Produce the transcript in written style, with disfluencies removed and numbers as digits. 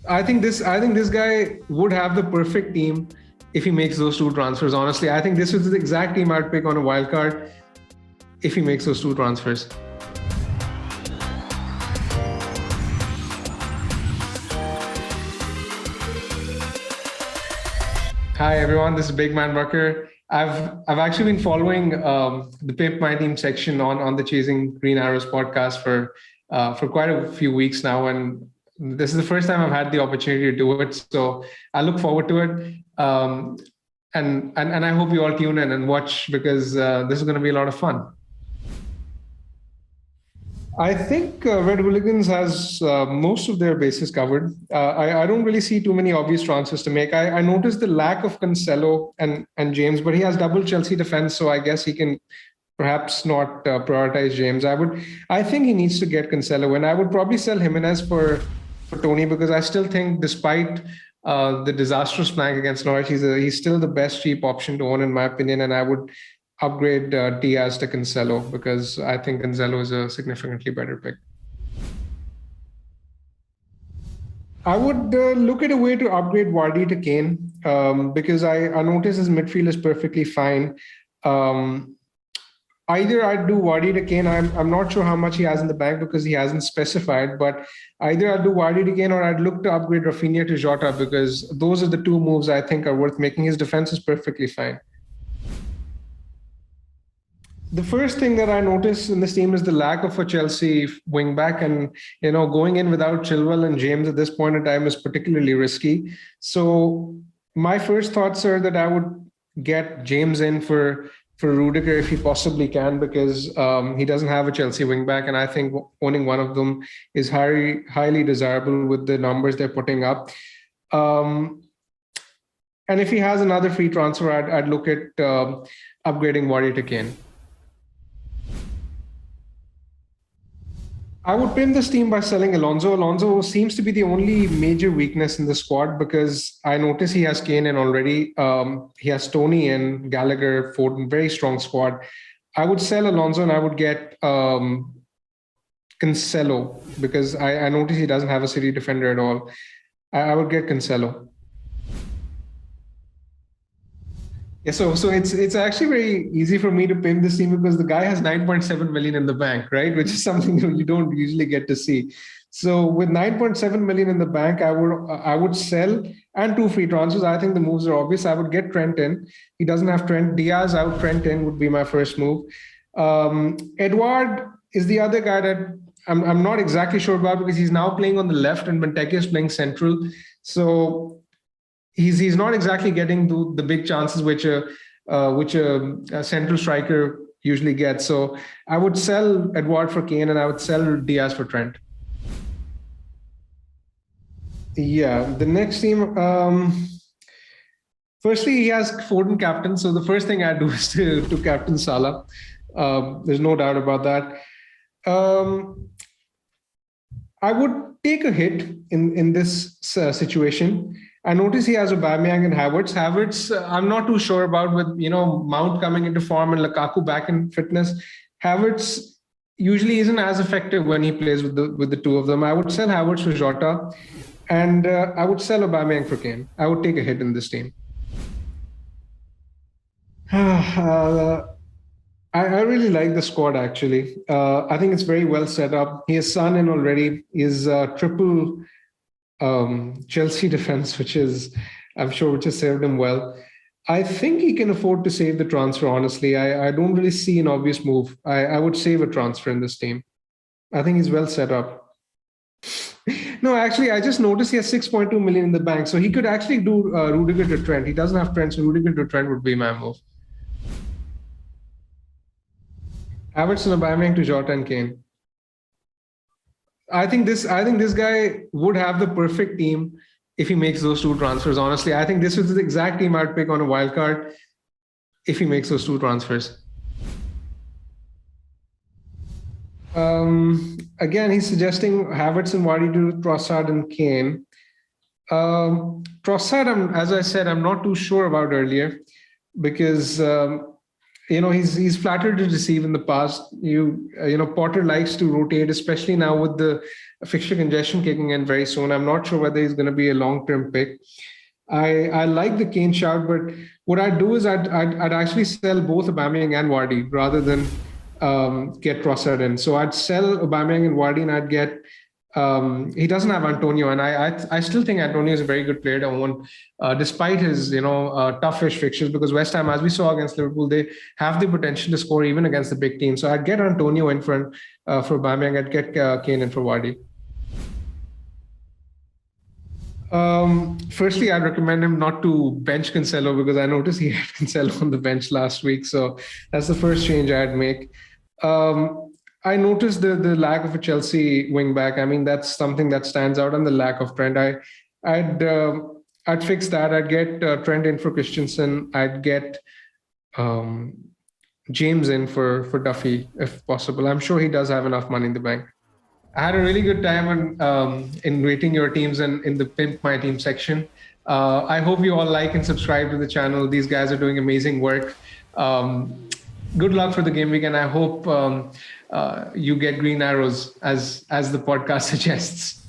I think this guy would have the perfect team if he makes those two transfers. Honestly, I think this is the exact team I'd pick on a wild card if he makes those two transfers. Hi everyone, this is Big Man Rucker. I've actually been following the Pimp My Team section on the Chasing Green Arrows podcast for quite a few weeks now, and this is the first time I've had the opportunity to do it. So I look forward to it, and I hope you all tune in and watch because this is going to be a lot of fun. I think Red Hooligans has most of their bases covered. I don't really see too many obvious transfers to make. I noticed the lack of Cancelo and James, but he has double Chelsea defense, so I guess he can perhaps not prioritize James. I think he needs to get Cancelo, and I would probably sell Jimenez for Tony because I still think, despite the disastrous blank against Norwich, he's still the best cheap option to own in my opinion, and I would upgrade Diaz to Cancelo because I think Cancelo is a significantly better pick. I would look at a way to upgrade Vardy to Kane because I notice his midfield is perfectly fine. Either I'd do Vardy to Kane. I'm not sure how much he has in the bank because he hasn't specified, but either I'd do Vardy to Kane or I'd look to upgrade Rafinha to Jota because those are the two moves I think are worth making. His defense is perfectly fine. The first thing that I noticed in this team is the lack of a Chelsea wingback, and going in without Chilwell and James at this point in time is particularly risky. So my first thoughts are that I would get James in for Rudiger if he possibly can, because he doesn't have a Chelsea wingback, and I think owning one of them is highly desirable with the numbers they're putting up. And if he has another free transfer, I'd look at upgrading Vardy to Kane. I would pin this team by selling Alonso. Alonso seems to be the only major weakness in the squad because I notice he has Kane in already. He has Tony in, Gallagher, Foden, very strong squad. I would sell Alonso and I would get Cancelo because I notice he doesn't have a City defender at all. I would get Cancelo. Yeah, so it's actually very easy for me to pin this team because the guy has 9.7 million in the bank, right? Which is something you don't usually get to see. So with 9.7 million in the bank, I would sell and two free transfers. I think the moves are obvious. I would get Trent in. He doesn't have Trent. Diaz out, Trent in would be my first move. Edouard is the other guy that I'm not exactly sure about because he's now playing on the left and Benteke is playing central. So he's not exactly getting the big chances which a central striker usually gets. So I would sell Edouard for Kane and I would sell Diaz for Trent. Yeah, the next team. Firstly, he has Foden captain. So the first thing I do is to captain Salah. There's no doubt about that. I would take a hit in this situation. I notice he has Aubameyang and Havertz. I'm not too sure about with Mount coming into form and Lukaku back in fitness. Havertz usually isn't as effective when he plays with the two of them. I would sell Havertz for Jota, and I would sell Aubameyang for Kane. I would take a hit in this team. I really like the squad actually. I think it's very well set up. He has Son in already. He has triple Chelsea defense, which has served him well. I think he can afford to save the transfer, honestly. I don't really see an obvious move. I would save a transfer in this team. I think he's well set up. No, actually, I just noticed he has 6.2 million in the bank. So he could actually do Rudiger to Trent. He doesn't have Trent, so Rudiger to Trent would be my move. Havertz and Aubameyang to Jota and Kane. I think this guy would have the perfect team if he makes those two transfers. Honestly, I think this is the exact team I'd pick on a wild card if he makes those two transfers. Again, he's suggesting Havertz and Vardy to Trossard and Kane. Trossard, as I said, I'm not too sure about earlier because he's flattered to deceive in the past. Potter likes to rotate, especially now with the fixture congestion kicking in very soon. I'm not sure whether he's going to be a long-term pick. I like the Kane shout, but what I'd do is I'd actually sell both Aubameyang and Vardy rather than get Trossard in. So I'd sell Aubameyang and Vardy, and I'd get. He doesn't have Antonio, and I still think Antonio is a very good player to own, despite his toughish fixtures. Because West Ham, as we saw against Liverpool, they have the potential to score even against the big teams. So I'd get Antonio in for Aubameyang. I'd get Kane in for Vardy. Firstly, I'd recommend him not to bench Cancelo because I noticed he had Cancelo on the bench last week. So that's the first change I'd make. I noticed the lack of a Chelsea wing back. I mean, that's something that stands out, and the lack of Trent. I'd fix that. I'd get Trent in for Christensen. I'd get James in for Duffy if possible. I'm sure he does have enough money in the bank. I had a really good time in rating your teams in the Pimp My Team section. I hope you all like and subscribe to the channel. These guys are doing amazing work. Good luck for the game week, and I hope you get green arrows as the podcast suggests.